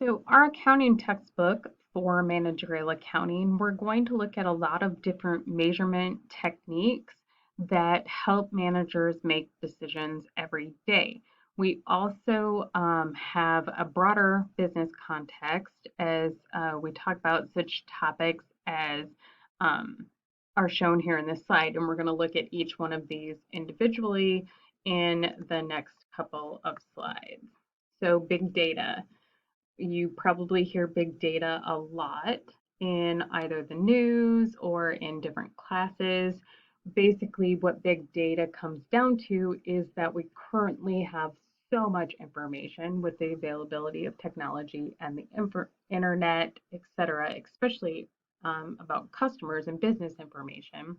So, our accounting textbook for managerial accounting, we're going to look at a lot of different measurement techniques that help managers make decisions every day. We also have a broader business context as we talk about such topics as um, are shown here in this slide, and we're going to look at each one of these individually in the next couple of slides. So, big data. You probably hear big data a lot in either the news or in different classes. Basically, what big data comes down to is that we currently have so much information with the availability of technology and the internet, et cetera, especially about customers and business information.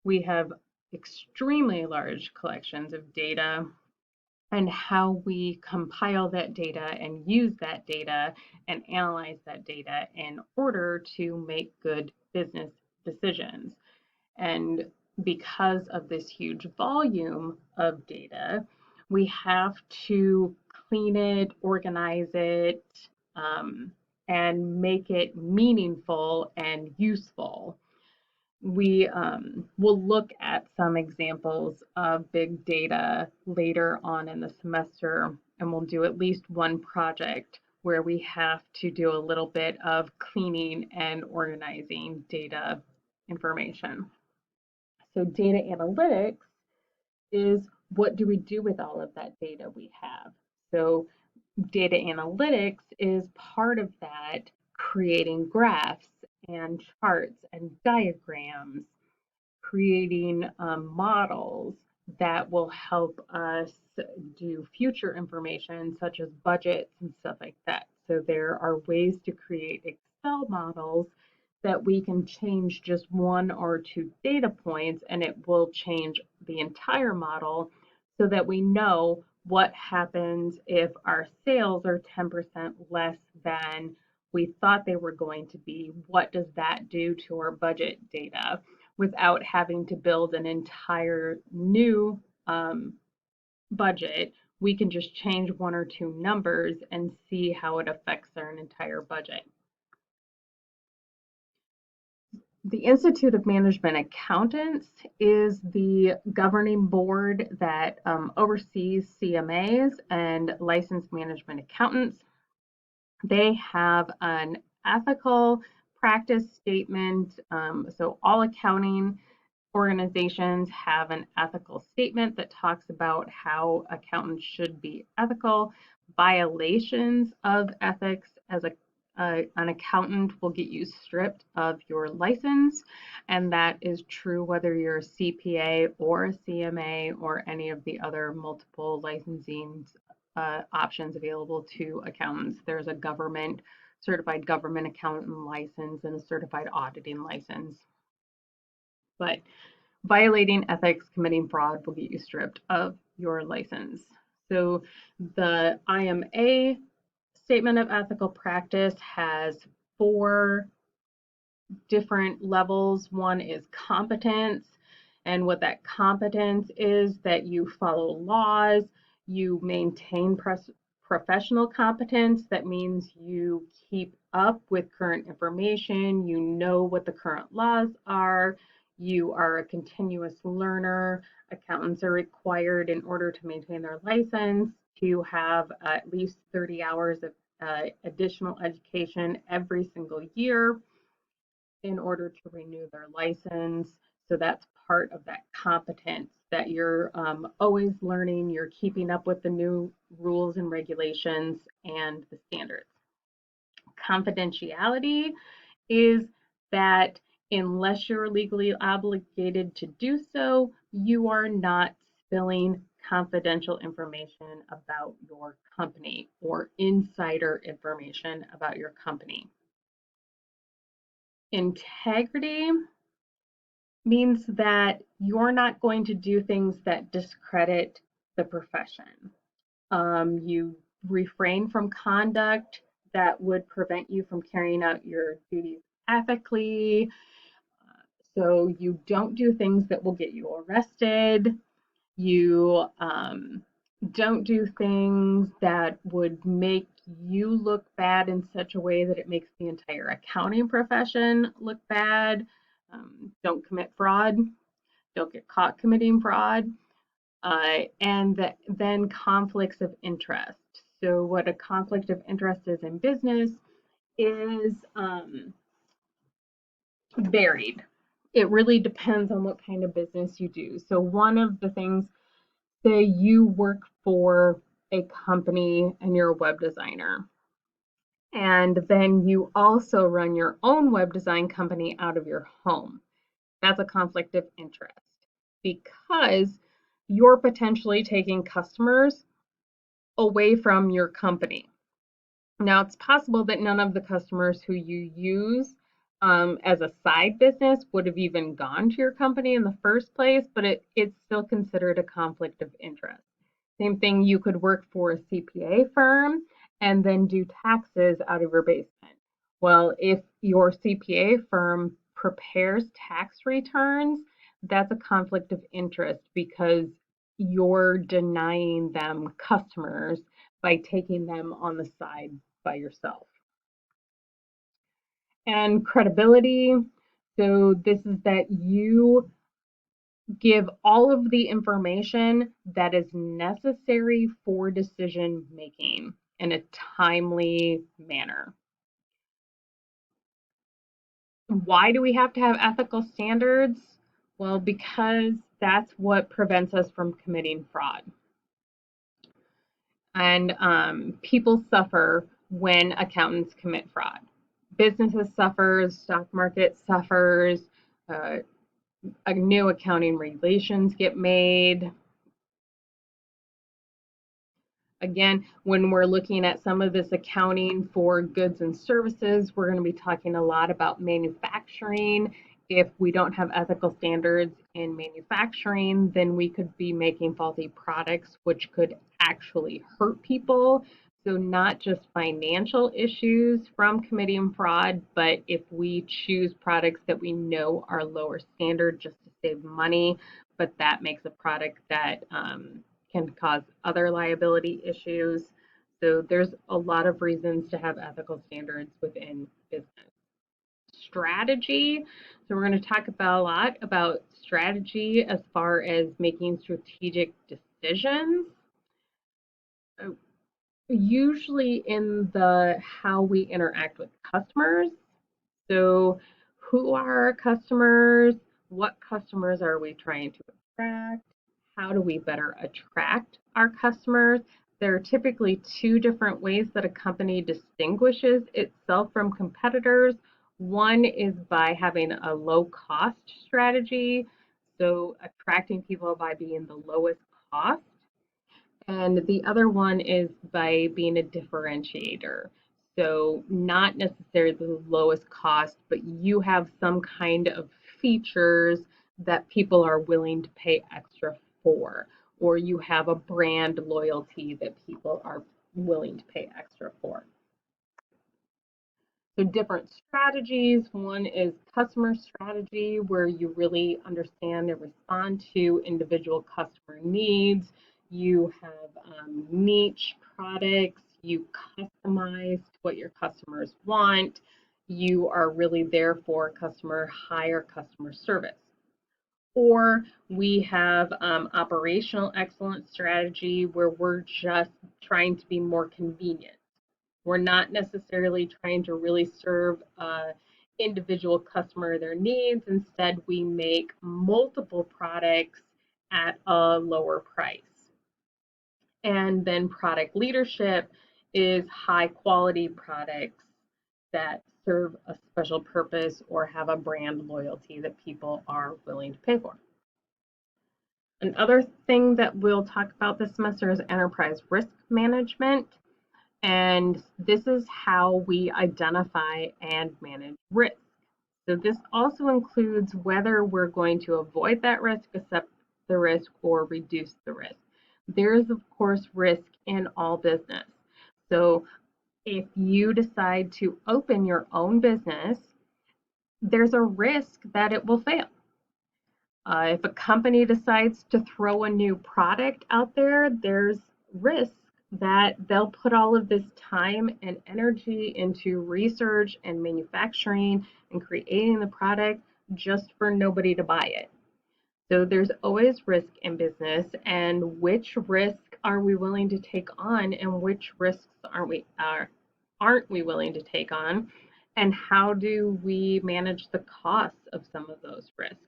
We have extremely large collections of data, and how we compile that data and use that data and analyze that data in order to make good business decisions. And because of this huge volume of data, we have to clean it, organize it, um, and make it meaningful and useful. We will look at some examples of big data later on in the semester, and we'll do at least one project where we have to do a little bit of cleaning and organizing data information. So data analytics is, what do we do with all of that data we have? So data analytics is part of that, creating graphs and charts and diagrams, creating models that will help us do future information such as budgets and stuff like that. So there are ways to create Excel models that we can change just one or two data points and it will change the entire model so that we know what happens if our sales are 10% less than we thought they were going to be. What does that do to our budget data without having to build an entire new budget? We can just change one or two numbers and see how it affects our entire budget. The Institute of Management Accountants is the governing board that oversees CMAs and licensed management accountants. They have an ethical practice statement. So all accounting organizations have an ethical statement that talks about how accountants should be ethical. Violations of ethics as an accountant will get you stripped of your license, and that is true whether you're a CPA or a CMA or any of the other multiple licensing options available to accountants. There's a certified government accountant license and a certified auditing license. But violating ethics, committing fraud will get you stripped of your license. So the IMA statement of ethical practice has 4 different levels. One is competence, and what that competence is that you follow laws, you maintain professional competence. That means you keep up with current information, you know what the current laws are, you are a continuous learner. Accountants are required, in order to maintain their license, to have at least 30 hours of additional education every single year in order to renew their license. So that's part of that competence, that you're always learning, you're keeping up with the new rules and regulations and the standards. Confidentiality is that unless you're legally obligated to do so, you are not spilling confidential information about your company or insider information about your company. Integrity means that you're not going to do things that discredit the profession. You refrain from conduct that would prevent you from carrying out your duties ethically. So you don't do things that will get you arrested. You don't do things that would make you look bad in such a way that it makes the entire accounting profession look bad. Don't commit fraud. Don't get caught committing fraud. Then conflicts of interest. So, what a conflict of interest is in business is varied. It really depends on what kind of business you do. So, one of the things, say you work for a company and you're a web designer, and then you also run your own web design company out of your home. That's a conflict of interest because you're potentially taking customers away from your company. Now, it's possible that none of the customers who you use as a side business would have even gone to your company in the first place, but it's still considered a conflict of interest. Same thing, you could work for a CPA firm and then do taxes out of your basement. Well, if your CPA firm prepares tax returns, that's a conflict of interest because you're denying them customers by taking them on the side by yourself. And credibility. So this is that you give all of the information that is necessary for decision making in a timely manner. Why do we have to have ethical standards? Well, because that's what prevents us from committing fraud. And people suffer when accountants commit fraud. Businesses suffer, stock market suffers, new accounting regulations get made. Again, when we're looking at some of this accounting for goods and services, we're going to be talking a lot about manufacturing. If we don't have ethical standards in manufacturing, then we could be making faulty products, which could actually hurt people. So not just financial issues from committing fraud, but if we choose products that we know are lower standard just to save money, but that makes a product that can cause other liability issues. So there's a lot of reasons to have ethical standards within business. Strategy. So we're going to talk about a lot about strategy as far as making strategic decisions. Usually in the how we interact with customers. So who are our customers? What customers are we trying to attract? How do we better attract our customers? There are typically two different ways that a company distinguishes itself from competitors. One is by having a low cost strategy, so attracting people by being the lowest cost. And the other one is by being a differentiator. So not necessarily the lowest cost, but you have some kind of features that people are willing to pay extra for, or you have a brand loyalty that people are willing to pay extra for. So different strategies. One is customer strategy, where you really understand and respond to individual customer needs. You have niche products. You customize to what your customers want. You are really there for higher customer service. Or we have operational excellence strategy, where we're just trying to be more convenient. We're not necessarily trying to really serve individual customer their needs. Instead, we make multiple products at a lower price. And then product leadership is high quality products that serve a special purpose or have a brand loyalty that people are willing to pay for. Another thing that we'll talk about this semester is enterprise risk management. And this is how we identify and manage risk. So this also includes whether we're going to avoid that risk, accept the risk, or reduce the risk. There is, of course, risk in all business. So if you decide to open your own business, there's a risk that it will fail. If a company decides to throw a new product out there, there's risk that they'll put all of this time and energy into research and manufacturing and creating the product just for nobody to buy it. So there's always risk in business, and which risk are we willing to take on, and which risks aren't we willing to take on, and how do we manage the costs of some of those risks?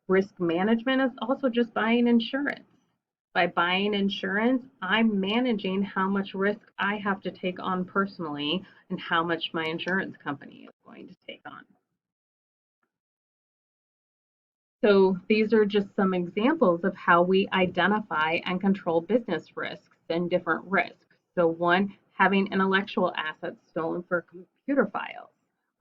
Risk management is also just buying insurance. By buying insurance, I'm managing how much risk I have to take on personally and how much my insurance company is going to take on. So these are just some examples of how we identify and control business risks and different risks. So one, having intellectual assets stolen for computer files.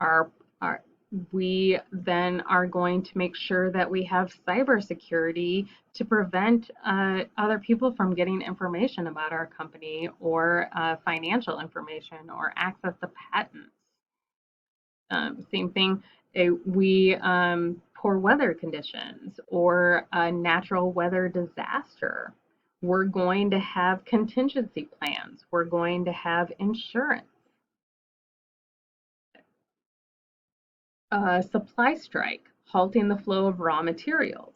Our, our, we then are going to make sure that we have cybersecurity to prevent other people from getting information about our company or financial information or access to patents. Same thing, we poor weather conditions or a natural weather disaster. We're going to have contingency plans. We're going to have insurance. Supply strike, halting the flow of raw materials.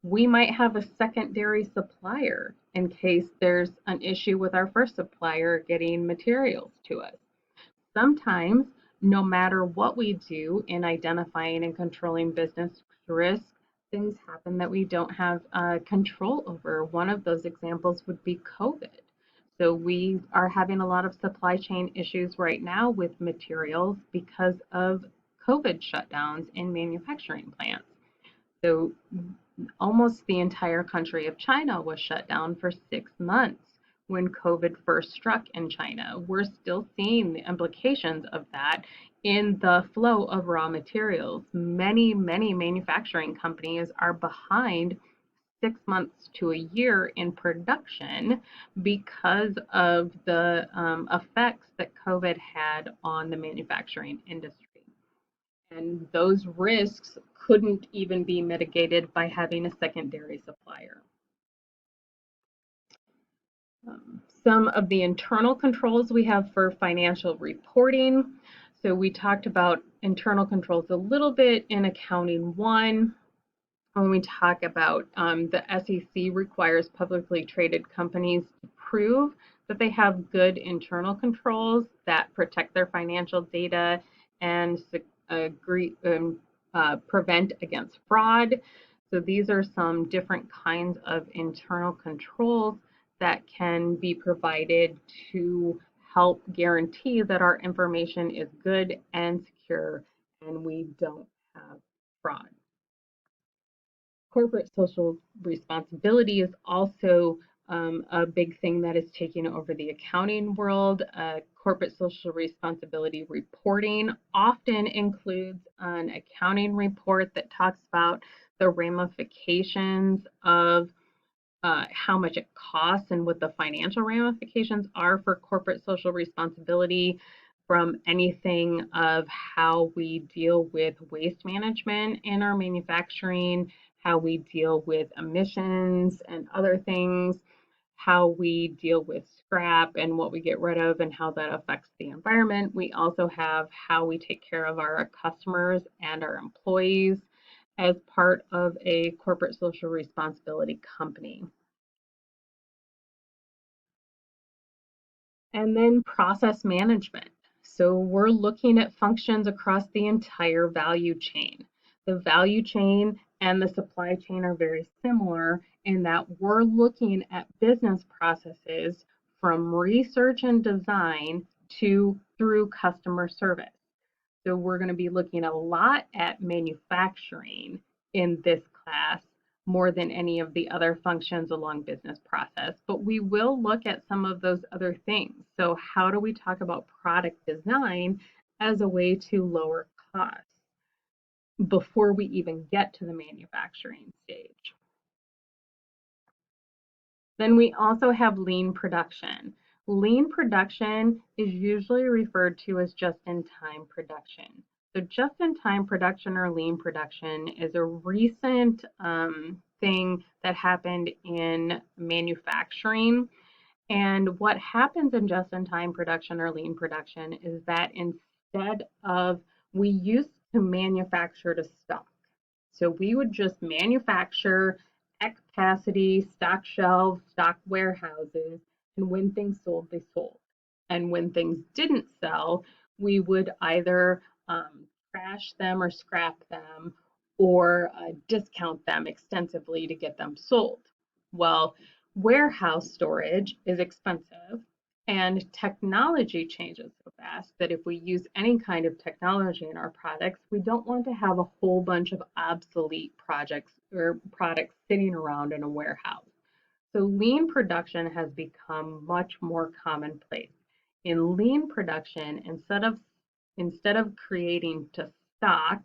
We might have a secondary supplier in case there's an issue with our first supplier getting materials to us. Sometimes, no matter what we do in identifying and controlling business risks, things happen that we don't have control over. One of those examples would be COVID. So we are having a lot of supply chain issues right now with materials because of COVID shutdowns in manufacturing plants. So almost the entire country of China was shut down for 6 months when COVID first struck in China. We're still seeing the implications of that in the flow of raw materials. Many, many manufacturing companies are behind 6 months to a year in production because of the effects that COVID had on the manufacturing industry. And those risks couldn't even be mitigated by having a secondary supplier. Some of the internal controls we have for financial reporting. So we talked about internal controls a little bit in Accounting 1 when we talk about the SEC requires publicly traded companies to prove that they have good internal controls that protect their financial data and prevent against fraud. So these are some different kinds of internal controls that can be provided to help guarantee that our information is good and secure and we don't have fraud. Corporate social responsibility is also a big thing that is taking over the accounting world. Corporate social responsibility reporting often includes an accounting report that talks about the ramifications of how much it costs and what the financial ramifications are for corporate social responsibility, from anything of how we deal with waste management in our manufacturing, how we deal with emissions and other things, how we deal with scrap and what we get rid of and how that affects the environment. We also have how we take care of our customers and our employees as part of a corporate social responsibility company. And then process management. So we're looking at functions across the entire value chain. The value chain and the supply chain are very similar in that we're looking at business processes from research and design to through customer service. So we're going to be looking a lot at manufacturing in this class more than any of the other functions along business process, but we will look at some of those other things. So how do we talk about product design as a way to lower costs before we even get to the manufacturing stage? Then we also have lean production. Lean production is usually referred to as just-in-time production. So just-in-time production or lean production is a recent thing that happened in manufacturing, And what happens in just-in-time production or lean production is that instead of we used to manufacture to stock. So we would just manufacture at capacity, stock shelves, stock warehouses, and when things sold, they sold. And when things didn't sell, we would either trash them or scrap them or discount them extensively to get them sold. Well, warehouse storage is expensive and technology changes so fast that if we use any kind of technology in our products, we don't want to have a whole bunch of obsolete projects or products sitting around in a warehouse. So lean production has become much more commonplace. In lean production, instead of creating to stock,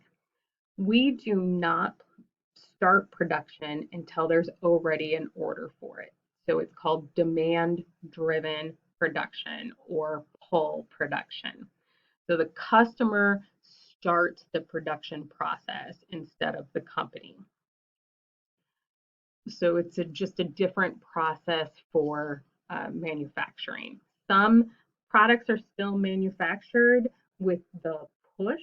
we do not start production until there's already an order for it. So it's called demand driven production or pull production. So the customer starts the production process instead of the company. So it's just a different process for manufacturing. Some products are still manufactured with the push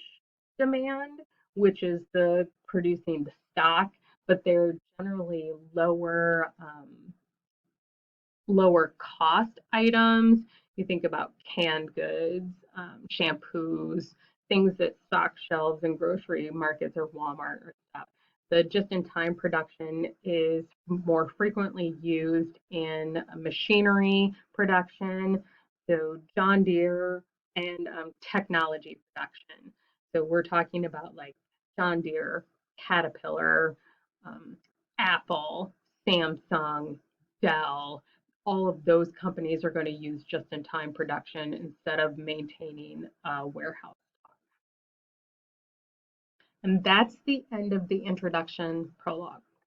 demand, which is the producing the stock, but they're generally lower cost items. You think about canned goods, shampoos, things that stock shelves in grocery markets or Walmart or stuff. The just-in-time production is more frequently used in machinery production, so John Deere and technology production. So we're talking about like John Deere, Caterpillar, um, Apple, Samsung, Dell, all of those companies are going to use just-in-time production instead of maintaining a warehouse. And that's the end of the introduction prologue.